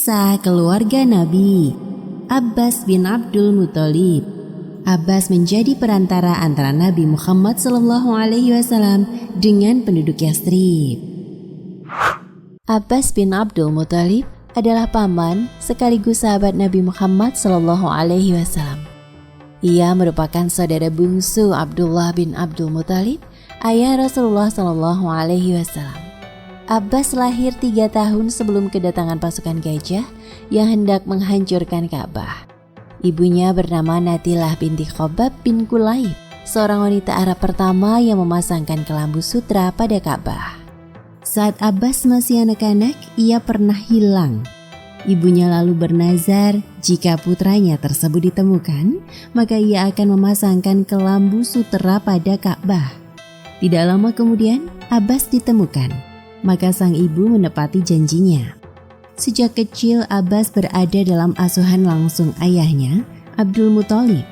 Kisah keluarga Nabi Abbas bin Abdul Muthalib. Abbas menjadi perantara antara Nabi Muhammad SAW dengan penduduk Yathrib. Abbas bin Abdul Muthalib adalah paman sekaligus sahabat Nabi Muhammad SAW. Ia merupakan saudara bungsu Abdullah bin Abdul Muthalib, ayah Rasulullah SAW. Abbas lahir 3 tahun sebelum kedatangan pasukan gajah yang hendak menghancurkan Ka'bah. Ibunya bernama Natilah binti Khobab bin Kulayb, seorang wanita Arab pertama yang memasangkan kelambu sutra pada Ka'bah. Saat Abbas masih anak-anak, ia pernah hilang. Ibunya lalu bernazar jika putranya tersebut ditemukan, maka ia akan memasangkan kelambu sutra pada Ka'bah. Tidak lama kemudian, Abbas ditemukan. Maka sang ibu menepati janjinya. Sejak kecil Abbas berada dalam asuhan langsung ayahnya, Abdul Muthalib.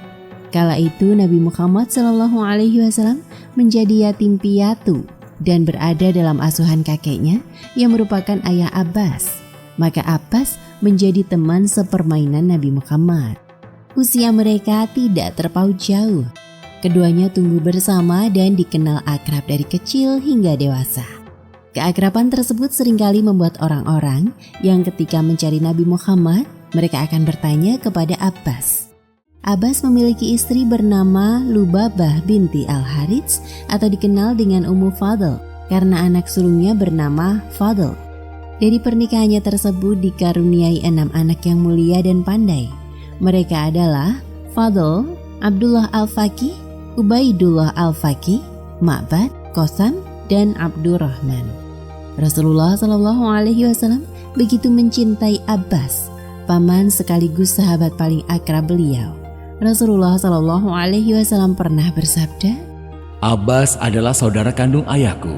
Kala itu Nabi Muhammad SAW menjadi yatim piatu dan berada dalam asuhan kakeknya yang merupakan ayah Abbas. Maka Abbas menjadi teman sepermainan Nabi Muhammad. Usia mereka tidak terpaut jauh. Keduanya tumbuh bersama dan dikenal akrab dari kecil hingga dewasa. Keakraban tersebut seringkali membuat orang-orang yang ketika mencari Nabi Muhammad, mereka akan bertanya kepada Abbas. Abbas memiliki istri bernama Lubabah binti Al-Harits atau dikenal dengan Ummu Fadl karena anak sulungnya bernama Fadl. Dari pernikahannya tersebut dikaruniai 6 anak yang mulia dan pandai. Mereka adalah Fadl, Abdullah Al-Faqih, Ubaidullah Al-Faqih, Ma'bad, Qasam, dan Abdurrahman. Rasulullah SAW begitu mencintai Abbas, paman sekaligus sahabat paling akrab beliau. Rasulullah SAW pernah bersabda, Abbas adalah saudara kandung ayahku.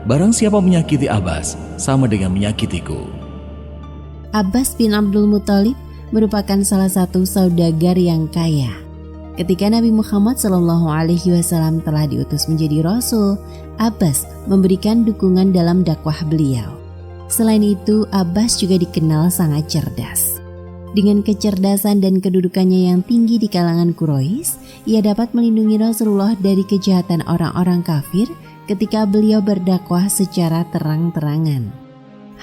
Barang siapa menyakiti Abbas, sama dengan menyakitiku. Abbas bin Abdul Muthalib merupakan salah satu saudagar yang kaya. Ketika Nabi Muhammad SAW telah diutus menjadi Rasul, Abbas memberikan dukungan dalam dakwah beliau. Selain itu, Abbas juga dikenal sangat cerdas. Dengan kecerdasan dan kedudukannya yang tinggi di kalangan Quraisy, ia dapat melindungi Rasulullah dari kejahatan orang-orang kafir ketika beliau berdakwah secara terang-terangan.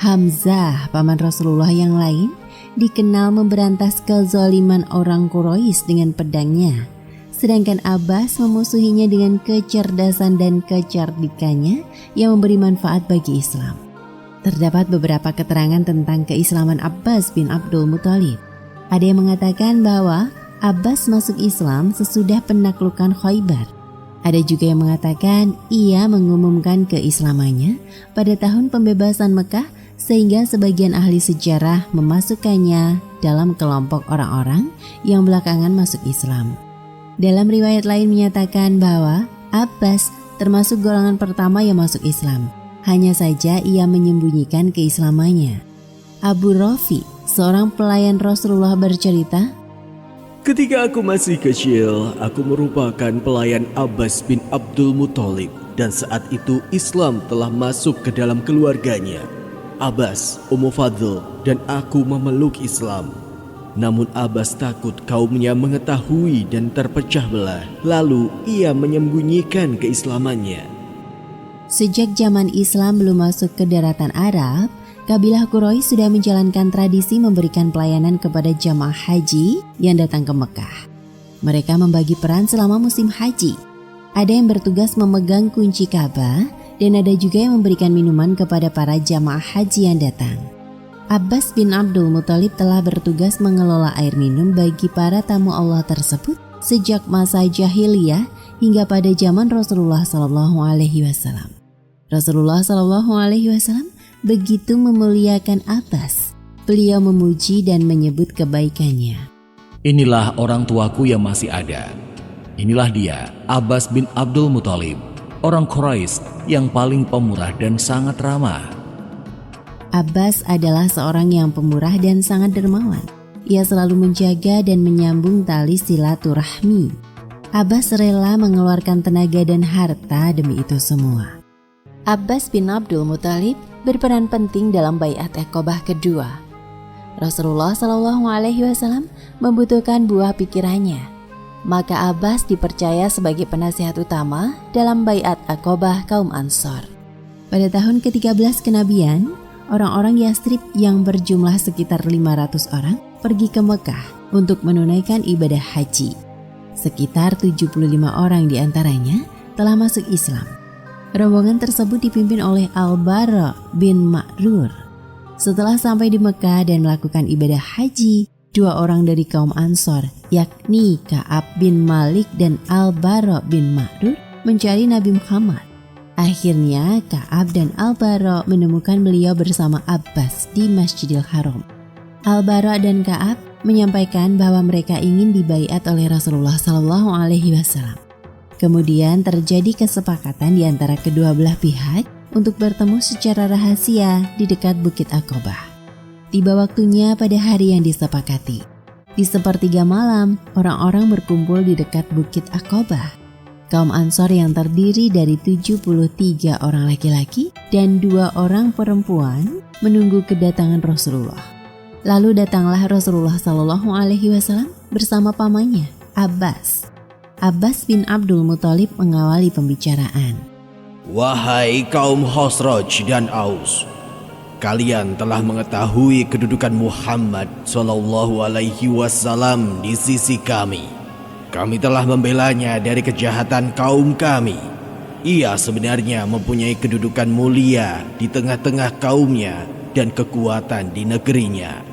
Hamzah, paman Rasulullah yang lain, dikenal memberantas kezaliman orang Quraisy dengan pedangnya, sedangkan Abbas memusuhinya dengan kecerdasan dan kecerdikannya yang memberi manfaat bagi Islam. Terdapat beberapa keterangan tentang keislaman Abbas bin Abdul Muthalib. Ada yang mengatakan bahwa Abbas masuk Islam sesudah penaklukan Khaybar. Ada juga yang mengatakan ia mengumumkan keislamannya pada tahun pembebasan Mekah, sehingga sebagian ahli sejarah memasukkannya dalam kelompok orang-orang yang belakangan masuk Islam. Dalam riwayat lain menyatakan bahwa Abbas termasuk golongan pertama yang masuk Islam. Hanya saja ia menyembunyikan keislamannya. Abu Rafi, seorang pelayan Rasulullah bercerita, ketika aku masih kecil, aku merupakan pelayan Abbas bin Abdul Muthalib dan saat itu Islam telah masuk ke dalam keluarganya. Abbas, Ummu Fadl, dan aku memeluk Islam. Namun Abbas takut kaumnya mengetahui dan terpecah belah. Lalu ia menyembunyikan keislamannya. Sejak zaman Islam belum masuk ke daratan Arab, kabilah Quraisy sudah menjalankan tradisi memberikan pelayanan kepada jamaah haji yang datang ke Mekah. Mereka membagi peran selama musim haji. Ada yang bertugas memegang kunci Ka'bah, dan ada juga yang memberikan minuman kepada para jamaah haji yang datang. Abbas bin Abdul Muthalib telah bertugas mengelola air minum bagi para tamu Allah tersebut sejak masa jahiliyah hingga pada zaman Rasulullah SAW. Rasulullah SAW begitu memuliakan Abbas. Beliau memuji dan menyebut kebaikannya. Inilah orang tuaku yang masih ada. Inilah dia, Abbas bin Abdul Muthalib, orang Quraisy yang paling pemurah dan sangat ramah. Abbas adalah seorang yang pemurah dan sangat dermawan. Ia selalu menjaga dan menyambung tali silaturahmi. Abbas rela mengeluarkan tenaga dan harta demi itu semua. Abbas bin Abdul Muthalib berperan penting dalam Baiat Aqabah kedua. Rasulullah Shallallahu Alaihi Wasallam membutuhkan buah pikirannya. Maka Abbas dipercaya sebagai penasihat utama dalam baiat Aqobah kaum Ansor. Pada tahun ke-13 kenabian, orang-orang Yastrib yang berjumlah sekitar 500 orang pergi ke Mekah untuk menunaikan ibadah haji. Sekitar 75 orang diantaranya telah masuk Islam. Rombongan tersebut dipimpin oleh Al-Bara bin Ma'rur. Setelah sampai di Mekah dan melakukan ibadah haji, 2 orang dari kaum Ansor, yakni Ka'ab bin Malik dan Al-Bara bin Ma'rur, mencari Nabi Muhammad. Akhirnya Ka'ab dan Al-Bara menemukan beliau bersama Abbas di Masjidil Haram. Al-Bara dan Ka'ab menyampaikan bahwa mereka ingin dibaiat oleh Rasulullah Shallallahu Alaihi Wasallam. Kemudian terjadi kesepakatan di antara kedua belah pihak untuk bertemu secara rahasia di dekat Bukit Aqobah. Tiba waktunya pada hari yang disepakati. Di sepertiga malam, orang-orang berkumpul di dekat Bukit Aqobah. Kaum Ansor yang terdiri dari 73 orang laki-laki dan 2 orang perempuan menunggu kedatangan Rasulullah. Lalu datanglah Rasulullah Shallallahu Alaihi Wasallam bersama pamannya, Abbas. Abbas bin Abdul Muthalib mengawali pembicaraan. Wahai kaum Khosraj dan Aus, kalian telah mengetahui kedudukan Muhammad Sallallahu Alaihi Wasallam di sisi kami. Kami telah membelanya dari kejahatan kaum kami. Ia sebenarnya mempunyai kedudukan mulia di tengah-tengah kaumnya dan kekuatan di negerinya.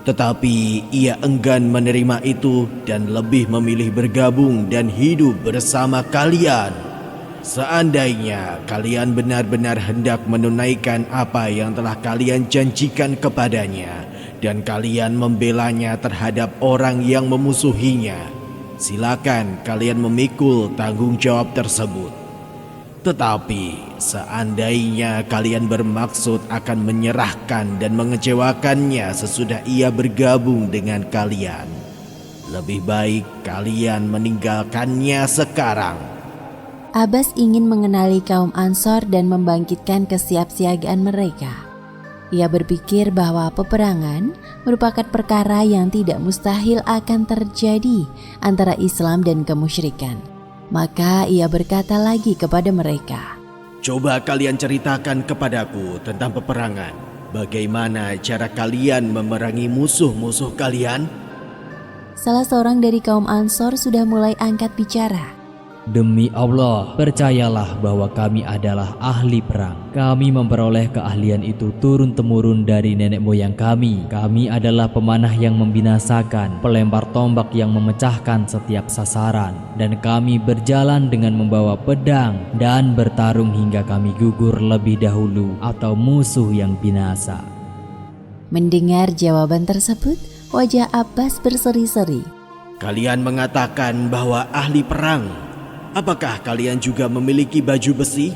Tetapi ia enggan menerima itu dan lebih memilih bergabung dan hidup bersama kalian. Seandainya kalian benar-benar hendak menunaikan apa yang telah kalian janjikan kepadanya dan kalian membelanya terhadap orang yang memusuhinya, silakan kalian memikul tanggung jawab tersebut. Tetapi seandainya kalian bermaksud akan menyerahkan dan mengecewakannya sesudah ia bergabung dengan kalian, lebih baik kalian meninggalkannya sekarang. Abbas ingin mengenali kaum Ansor dan membangkitkan kesiapsiagaan mereka. Ia berpikir bahwa peperangan merupakan perkara yang tidak mustahil akan terjadi antara Islam dan kemusyrikan. Maka ia berkata lagi kepada mereka, Coba kalian ceritakan kepadaku tentang peperangan. Bagaimana cara kalian memerangi musuh-musuh kalian? Salah seorang dari kaum Ansor sudah mulai angkat bicara. Demi Allah, percayalah bahwa kami adalah ahli perang. Kami memperoleh keahlian itu turun-temurun dari nenek moyang kami. Kami adalah pemanah yang membinasakan, pelempar tombak yang memecahkan setiap sasaran. Dan kami berjalan dengan membawa pedang dan bertarung hingga kami gugur lebih dahulu atau musuh yang binasa. Mendengar jawaban tersebut, wajah Abbas berseri-seri. Kalian mengatakan bahwa ahli perang. Apakah kalian juga memiliki baju besi?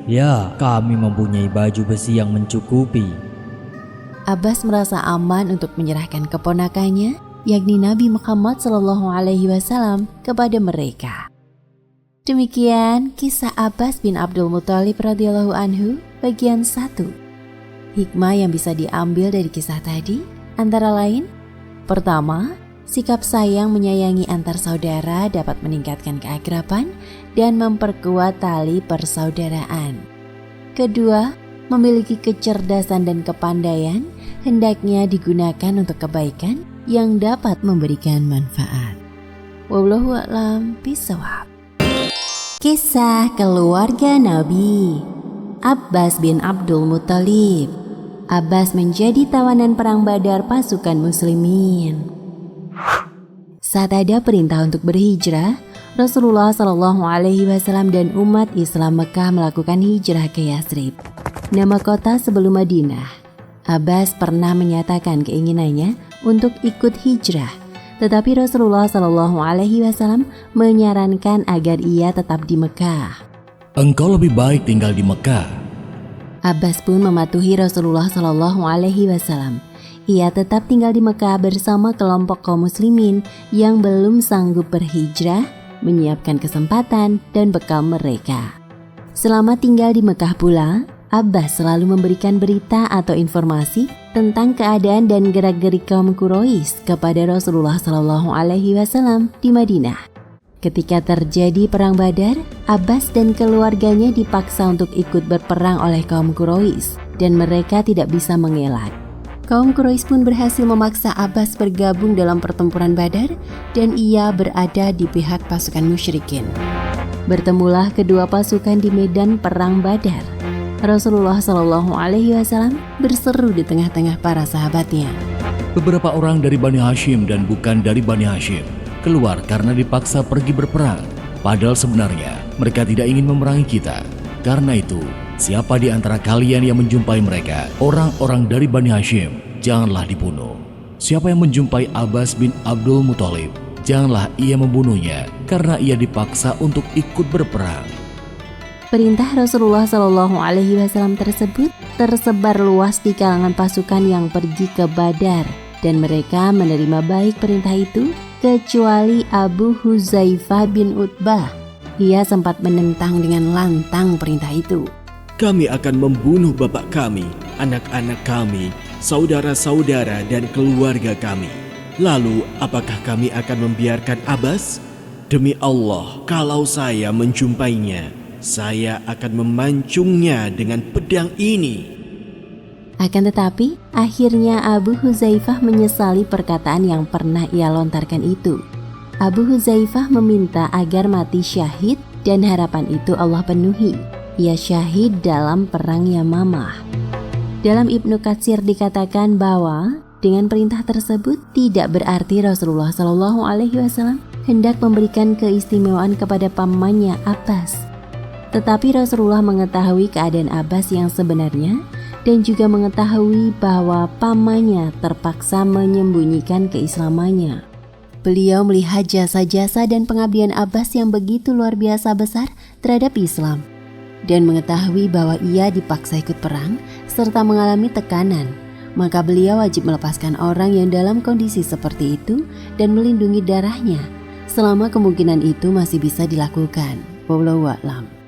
Ya, kami mempunyai baju besi yang mencukupi. Abbas merasa aman untuk menyerahkan keponakannya, yakni Nabi Muhammad SAW, kepada mereka. Demikian kisah Abbas bin Abdul Muthalib radhiyallahu anhu bagian 1. Hikmah yang bisa diambil dari kisah tadi antara lain: pertama, sikap sayang menyayangi antar saudara dapat meningkatkan keakraban dan memperkuat tali persaudaraan. Kedua, memiliki kecerdasan dan kepandaian hendaknya digunakan untuk kebaikan yang dapat memberikan manfaat. Wallahu a'lam bishawab. Kisah keluarga Nabi. Abbas bin Abdul Muthalib. Abbas menjadi tawanan perang Badar pasukan muslimin. Saat ada perintah untuk berhijrah, Rasulullah Shallallahu Alaihi Wasallam dan umat Islam Mekah melakukan hijrah ke Yastrib, nama kota sebelum Madinah. Abbas pernah menyatakan keinginannya untuk ikut hijrah, tetapi Rasulullah Shallallahu Alaihi Wasallam menyarankan agar ia tetap di Mekah. Engkau lebih baik tinggal di Mekah. Abbas pun mematuhi Rasulullah Shallallahu Alaihi Wasallam. Ia tetap tinggal di Mekah bersama kelompok kaum muslimin yang belum sanggup berhijrah, menyiapkan kesempatan dan bekal mereka. Selama tinggal di Mekah pula, Abbas selalu memberikan berita atau informasi tentang keadaan dan gerak-gerik kaum Quraisy kepada Rasulullah SAW di Madinah. Ketika terjadi perang Badar, Abbas dan keluarganya dipaksa untuk ikut berperang oleh kaum Quraisy dan mereka tidak bisa mengelak. Kaum Quraisy pun berhasil memaksa Abbas bergabung dalam pertempuran Badar dan ia berada di pihak pasukan musyrikin. Bertemulah kedua pasukan di medan perang Badar. Rasulullah SAW berseru di tengah-tengah para sahabatnya. Beberapa orang dari Bani Hashim dan bukan dari Bani Hashim keluar karena dipaksa pergi berperang. Padahal sebenarnya mereka tidak ingin memerangi kita. Karena itu, siapa di antara kalian yang menjumpai mereka, orang-orang dari Bani Hashim, janganlah dibunuh. Siapa yang menjumpai Abbas bin Abdul Muthalib, janganlah ia membunuhnya karena ia dipaksa untuk ikut berperang. Perintah Rasulullah SAW tersebut tersebar luas di kalangan pasukan yang pergi ke Badar dan mereka menerima baik perintah itu kecuali Abu Huzaifah bin Utbah. Ia sempat menentang dengan lantang perintah itu. Kami akan membunuh bapak kami, anak-anak kami, saudara-saudara dan keluarga kami. Lalu apakah kami akan membiarkan Abbas? Demi Allah, kalau saya menjumpainya, saya akan memancungnya dengan pedang ini. Akan tetapi, akhirnya Abu Huzaifah menyesali perkataan yang pernah ia lontarkan itu. Abu Huzaifah meminta agar mati syahid dan harapan itu Allah penuhi. Ia syahid dalam perang Yamamah. Dalam Ibnu Katsir dikatakan bahwa dengan perintah tersebut tidak berarti Rasulullah SAW hendak memberikan keistimewaan kepada pamannya Abbas. Tetapi Rasulullah mengetahui keadaan Abbas yang sebenarnya dan juga mengetahui bahwa pamannya terpaksa menyembunyikan keislamannya. Beliau melihat jasa-jasa dan pengabdian Abbas yang begitu luar biasa besar terhadap Islam dan mengetahui bahwa ia dipaksa ikut perang serta mengalami tekanan. Maka beliau wajib melepaskan orang yang dalam kondisi seperti itu dan melindungi darahnya selama kemungkinan itu masih bisa dilakukan. Wallahu a'lam.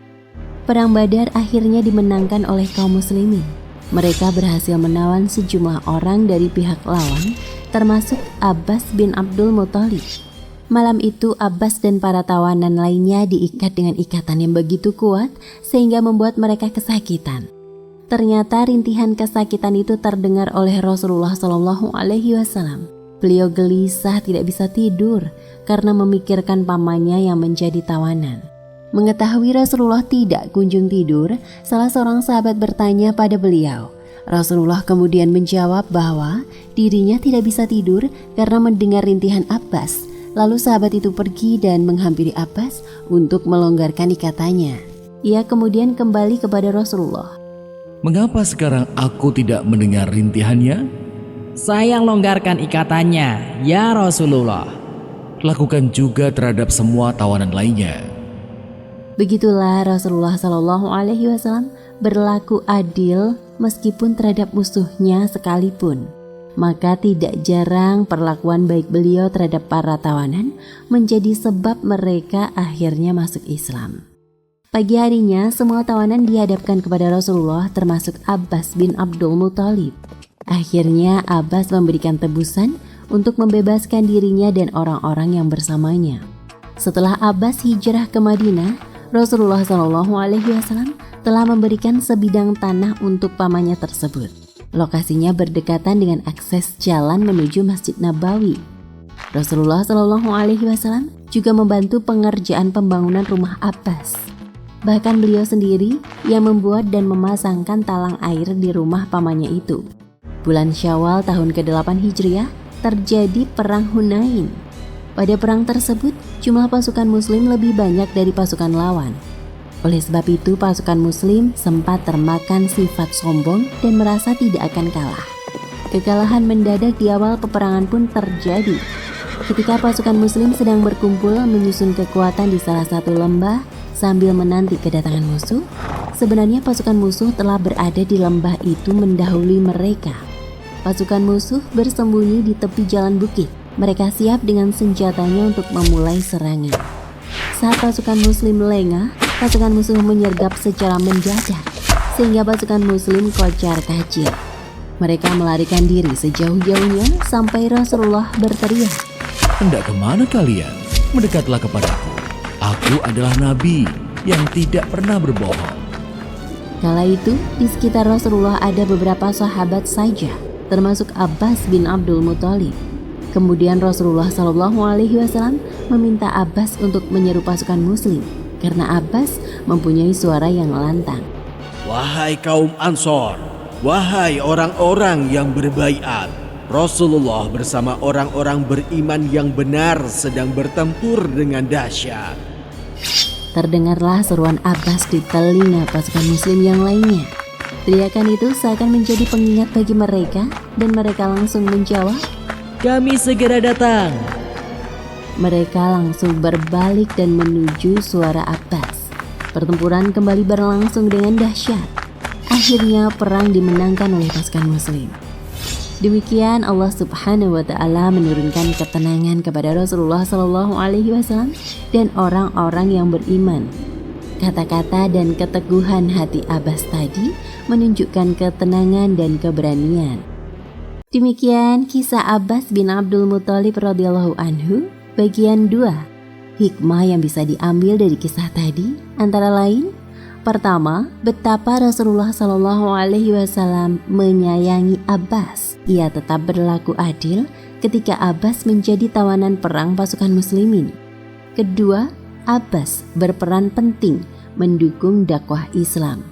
Perang Badar akhirnya dimenangkan oleh kaum muslimin. Mereka berhasil menawan sejumlah orang dari pihak lawan, termasuk Abbas bin Abdul Muthalib. Malam itu Abbas dan para tawanan lainnya diikat dengan ikatan yang begitu kuat sehingga membuat mereka kesakitan. Ternyata rintihan kesakitan itu terdengar oleh Rasulullah SAW. Beliau gelisah tidak bisa tidur karena memikirkan pamannya yang menjadi tawanan. Mengetahui Rasulullah tidak kunjung tidur, salah seorang sahabat bertanya pada beliau. Rasulullah kemudian menjawab bahwa dirinya tidak bisa tidur karena mendengar rintihan Abbas. Lalu sahabat itu pergi dan menghampiri Abbas untuk melonggarkan ikatannya. Ia kemudian kembali kepada Rasulullah. Mengapa sekarang aku tidak mendengar rintihannya? Saya longgarkan ikatannya, ya Rasulullah. Lakukan juga terhadap semua tawanan lainnya. Begitulah Rasulullah SAW berlaku adil meskipun terhadap musuhnya sekalipun. Maka tidak jarang perlakuan baik beliau terhadap para tawanan menjadi sebab mereka akhirnya masuk Islam. Pagi harinya semua tawanan dihadapkan kepada Rasulullah termasuk Abbas bin Abdul Muthalib. Akhirnya Abbas memberikan tebusan untuk membebaskan dirinya dan orang-orang yang bersamanya. Setelah Abbas hijrah ke Madinah, Rasulullah SAW telah memberikan sebidang tanah untuk pamannya tersebut. Lokasinya berdekatan dengan akses jalan menuju Masjid Nabawi. Rasulullah SAW juga membantu pengerjaan pembangunan rumah Abbas. Bahkan beliau sendiri yang membuat dan memasangkan talang air di rumah pamannya itu. Bulan Syawal tahun ke-8 Hijriah terjadi Perang Hunain. Pada perang tersebut, jumlah pasukan muslim lebih banyak dari pasukan lawan. Oleh sebab itu, pasukan muslim sempat termakan sifat sombong dan merasa tidak akan kalah. Kekalahan mendadak di awal peperangan pun terjadi. Ketika pasukan muslim sedang berkumpul menyusun kekuatan di salah satu lembah sambil menanti kedatangan musuh, sebenarnya pasukan musuh telah berada di lembah itu mendahului mereka. Pasukan musuh bersembunyi di tepi jalan bukit. Mereka siap dengan senjatanya untuk memulai serangan. Saat pasukan muslim lengah, pasukan musuh menyergap secara mendadak. sehingga pasukan muslim kocar kacir. Mereka melarikan diri sejauh-jauhnya sampai Rasulullah berteriak, "Hendak kemana kalian? Mendekatlah kepadaku. Aku adalah nabi yang tidak pernah berbohong." Kala itu, di sekitar Rasulullah ada beberapa sahabat saja, termasuk Abbas bin Abdul Muthalib. Kemudian Rasulullah SAW meminta Abbas untuk menyeru pasukan muslim, karena Abbas mempunyai suara yang lantang. Wahai kaum Ansor, wahai orang-orang yang berbaiat, Rasulullah bersama orang-orang beriman yang benar sedang bertempur dengan dahsyat. Terdengarlah seruan Abbas di telinga pasukan muslim yang lainnya. Teriakan itu seakan menjadi pengingat bagi mereka, dan mereka langsung menjawab, Kami segera datang. Mereka langsung berbalik dan menuju suara Abbas. Pertempuran kembali berlangsung dengan dahsyat. Akhirnya perang dimenangkan oleh pasukan muslim. Demikian Allah Subhanahu wa Ta'ala menurunkan ketenangan kepada Rasulullah SAW dan orang-orang yang beriman. Kata-kata dan keteguhan hati Abbas tadi menunjukkan ketenangan dan keberanian. Demikian kisah Abbas bin Abdul Muthalib radhiyallahu anhu bagian 2. Hikmah yang bisa diambil dari kisah tadi antara lain: pertama, betapa Rasulullah SAW menyayangi Abbas. Ia tetap berlaku adil ketika Abbas menjadi tawanan perang pasukan muslimin. Kedua, Abbas berperan penting mendukung dakwah Islam.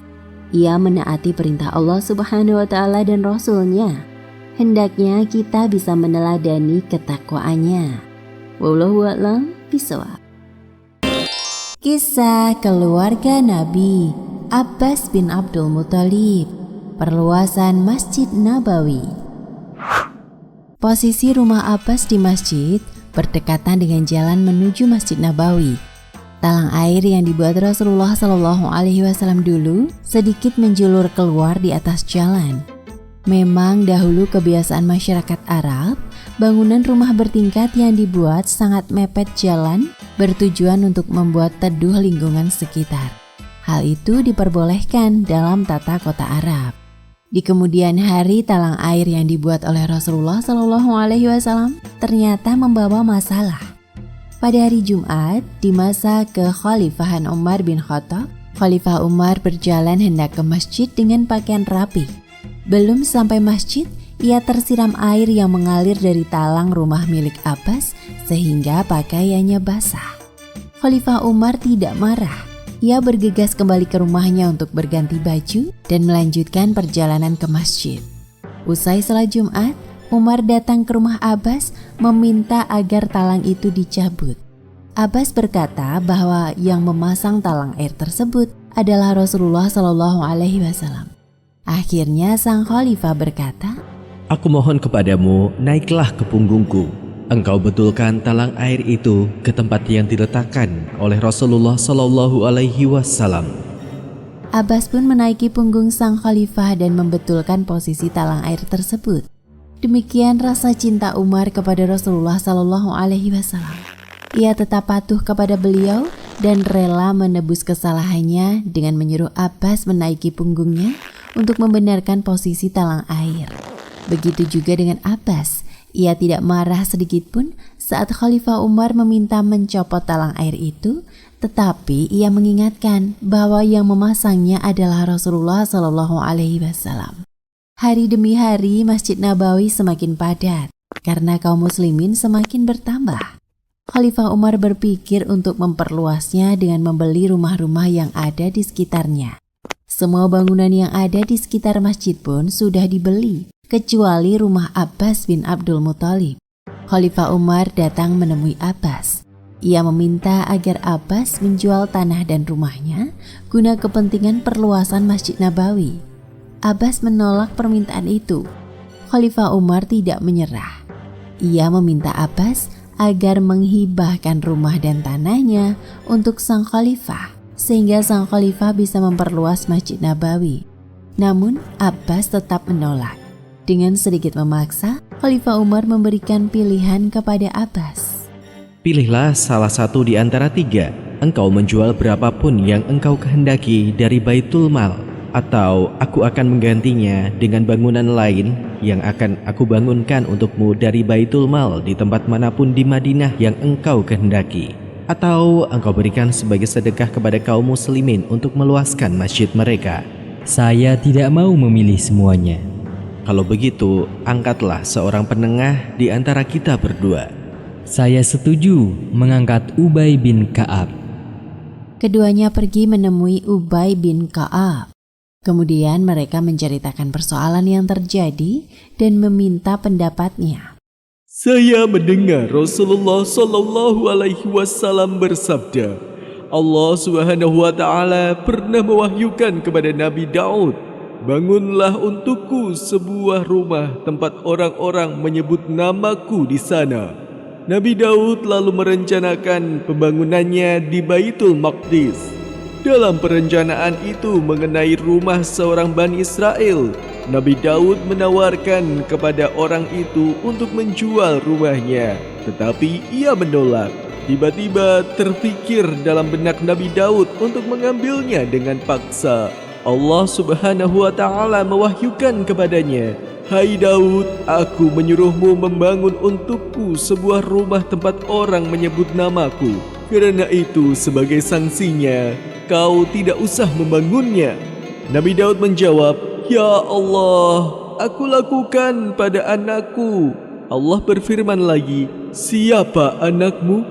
Ia menaati perintah Allah Subhanahu wa Ta'ala dan Rasul-Nya. Hendaknya kita bisa meneladani ketakwaannya. Wallahu a'lam bishawab. Kisah keluarga Nabi Abbas bin Abdul Muthalib, perluasan Masjid Nabawi. Posisi rumah Abbas di masjid berdekatan dengan jalan menuju Masjid Nabawi. Talang air yang dibuat Rasulullah SAW dulu sedikit menjulur keluar di atas jalan. Memang dahulu kebiasaan masyarakat Arab, bangunan rumah bertingkat yang dibuat sangat mepet jalan bertujuan untuk membuat teduh lingkungan sekitar. Hal itu diperbolehkan dalam tata kota Arab. Di kemudian hari, talang air yang dibuat oleh Rasulullah SAW ternyata membawa masalah. Pada hari Jumat, di masa kekhalifahan Umar bin Khattab, Khalifah Umar berjalan hendak ke masjid dengan pakaian rapi. Belum sampai masjid, ia tersiram air yang mengalir dari talang rumah milik Abbas sehingga pakaiannya basah. Khalifah Umar tidak marah. Ia bergegas kembali ke rumahnya untuk berganti baju dan melanjutkan perjalanan ke masjid. Usai salat Jumat, Umar datang ke rumah Abbas meminta agar talang itu dicabut. Abbas berkata bahwa yang memasang talang air tersebut adalah Rasulullah SAW. Akhirnya sang khalifah berkata, Aku mohon kepadamu, naiklah ke punggungku. Engkau betulkan talang air itu ke tempat yang diletakkan oleh Rasulullah SAW. Abbas pun menaiki punggung sang khalifah dan membetulkan posisi talang air tersebut. Demikian rasa cinta Umar kepada Rasulullah SAW. Ia tetap patuh kepada beliau dan rela menebus kesalahannya dengan menyuruh Abbas menaiki punggungnya untuk membenarkan posisi talang air. Begitu juga dengan Abbas, ia tidak marah sedikit pun saat Khalifah Umar meminta mencopot talang air itu, tetapi ia mengingatkan bahwa yang memasangnya adalah Rasulullah SAW. Hari demi hari Masjid Nabawi semakin padat karena kaum muslimin semakin bertambah. Khalifah Umar berpikir untuk memperluasnya dengan membeli rumah-rumah yang ada di sekitarnya. Semua bangunan yang ada di sekitar masjid pun sudah dibeli, kecuali rumah Abbas bin Abdul Muthalib. Khalifah Umar datang menemui Abbas. Ia meminta agar Abbas menjual tanah dan rumahnya guna kepentingan perluasan Masjid Nabawi. Abbas menolak permintaan itu. Khalifah Umar tidak menyerah. Ia meminta Abbas agar menghibahkan rumah dan tanahnya untuk sang khalifah, sehingga sang khalifah bisa memperluas Masjid Nabawi. Namun Abbas tetap menolak. Dengan sedikit memaksa, Khalifah Umar memberikan pilihan kepada Abbas. Pilihlah salah satu di antara tiga. Engkau menjual berapapun yang engkau kehendaki dari Baitul Mal. atau aku akan menggantinya dengan bangunan lain yang akan aku bangunkan untukmu dari Baitul Mal di tempat manapun di Madinah yang engkau kehendaki. Atau engkau berikan sebagai sedekah kepada kaum muslimin untuk meluaskan masjid mereka. Saya tidak mau memilih semuanya. Kalau begitu, angkatlah seorang penengah di antara kita berdua. Saya setuju mengangkat Ubay bin Ka'ab. Keduanya pergi menemui Ubay bin Ka'ab. Kemudian mereka menceritakan persoalan yang terjadi dan meminta pendapatnya. Saya mendengar Rasulullah Shallallahu Alaihi Wasallam bersabda, Allah Subhanahu Wa Taala pernah mewahyukan kepada Nabi Daud, bangunlah untukku sebuah rumah tempat orang-orang menyebut namaku di sana. Nabi Daud lalu merencanakan pembangunannya di Baitul Maqdis. Dalam perencanaan itu mengenai rumah seorang Bani Israel, Nabi Daud menawarkan kepada orang itu untuk menjual rumahnya, tetapi ia menolak. Tiba-tiba terfikir dalam benak Nabi Daud untuk mengambilnya dengan paksa. Allah Subhanahu wa Ta'ala mewahyukan kepadanya, Hai Daud, aku menyuruhmu membangun untukku sebuah rumah tempat orang menyebut namaku. Karena itu sebagai sanksinya, kau tidak usah membangunnya. Nabi Daud menjawab, Ya Allah, aku lakukan pada anakku. Allah berfirman lagi, siapa anakmu?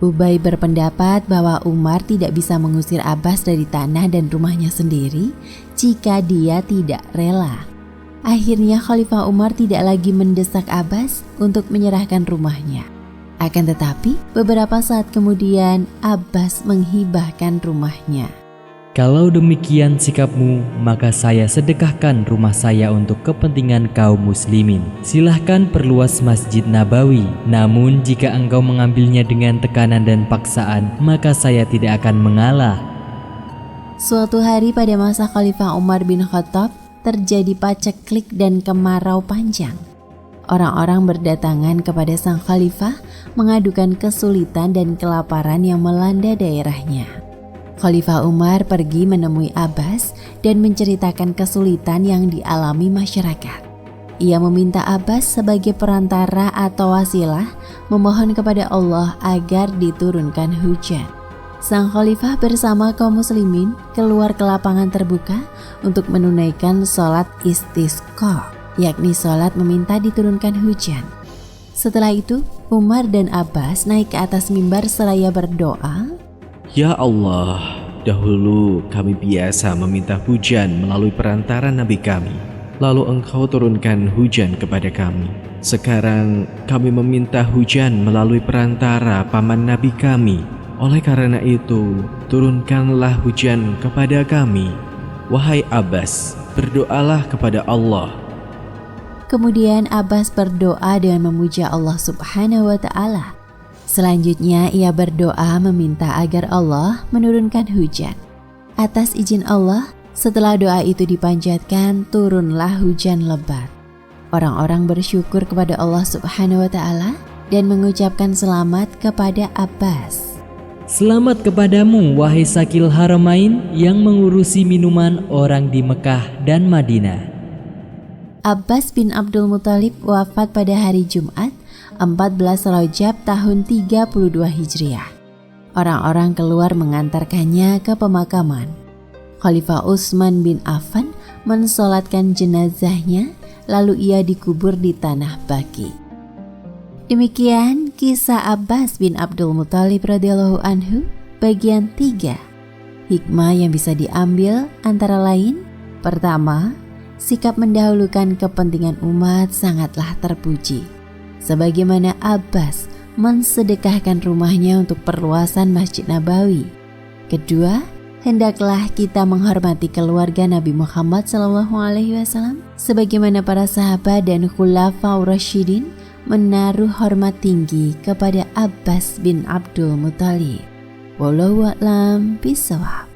Ubay berpendapat bahwa Umar tidak bisa mengusir Abbas dari tanah dan rumahnya sendiri jika dia tidak rela. Akhirnya Khalifah Umar tidak lagi mendesak Abbas untuk menyerahkan rumahnya. Akan tetapi, beberapa saat kemudian Abbas menghibahkan rumahnya. Kalau demikian sikapmu, maka saya sedekahkan rumah saya untuk kepentingan kaum muslimin. Silahkan perluas Masjid Nabawi. Namun jika engkau mengambilnya dengan tekanan dan paksaan, maka saya tidak akan mengalah. Suatu hari pada masa Khalifah Umar bin Khattab, terjadi paceklik dan kemarau panjang. Orang-orang berdatangan kepada sang khalifah mengadukan kesulitan dan kelaparan yang melanda daerahnya. Khalifah Umar pergi menemui Abbas dan menceritakan kesulitan yang dialami masyarakat. Ia meminta Abbas sebagai perantara atau wasilah memohon kepada Allah agar diturunkan hujan. Sang khalifah bersama kaum muslimin keluar ke lapangan terbuka untuk menunaikan sholat istisqa, yakni sholat meminta diturunkan hujan. Setelah itu, Umar dan Abbas naik ke atas mimbar seraya berdoa, Ya Allah, dahulu kami biasa meminta hujan melalui perantara Nabi kami. Lalu engkau turunkan hujan kepada kami. Sekarang kami meminta hujan melalui perantara paman Nabi kami. Oleh karena itu, turunkanlah hujan kepada kami. Wahai Abbas, berdoalah kepada Allah. Kemudian Abbas berdoa dengan memuja Allah Subhanahu wa Ta'ala. Selanjutnya ia berdoa meminta agar Allah menurunkan hujan. Atas izin Allah, setelah doa itu dipanjatkan, turunlah hujan lebat. Orang-orang bersyukur kepada Allah Subhanahu wa Ta'ala dan mengucapkan selamat kepada Abbas. Selamat kepadamu, wahai Sakil Haramain yang mengurusi minuman orang di Mekah dan Madinah. Abbas bin Abdul Muthalib wafat pada hari Jumat 14 Rajab tahun 32 Hijriah. Orang-orang keluar mengantarkannya ke pemakaman. Khalifah Utsman bin Affan mensolatkan jenazahnya, lalu ia dikubur di tanah Baqi. Demikian kisah Abbas bin Abdul Muthalib radhiyallahu anhu bagian 3. Hikmah yang bisa diambil antara lain, pertama, sikap mendahulukan kepentingan umat sangatlah terpuji. Sebagaimana Abbas mensedekahkan rumahnya untuk perluasan Masjid Nabawi. Kedua, hendaklah kita menghormati keluarga Nabi Muhammad SAW sebagaimana para sahabat dan khulafaur rasyidin menaruh hormat tinggi kepada Abbas bin Abdul Muthalib. Wallahu a'lam bishawab.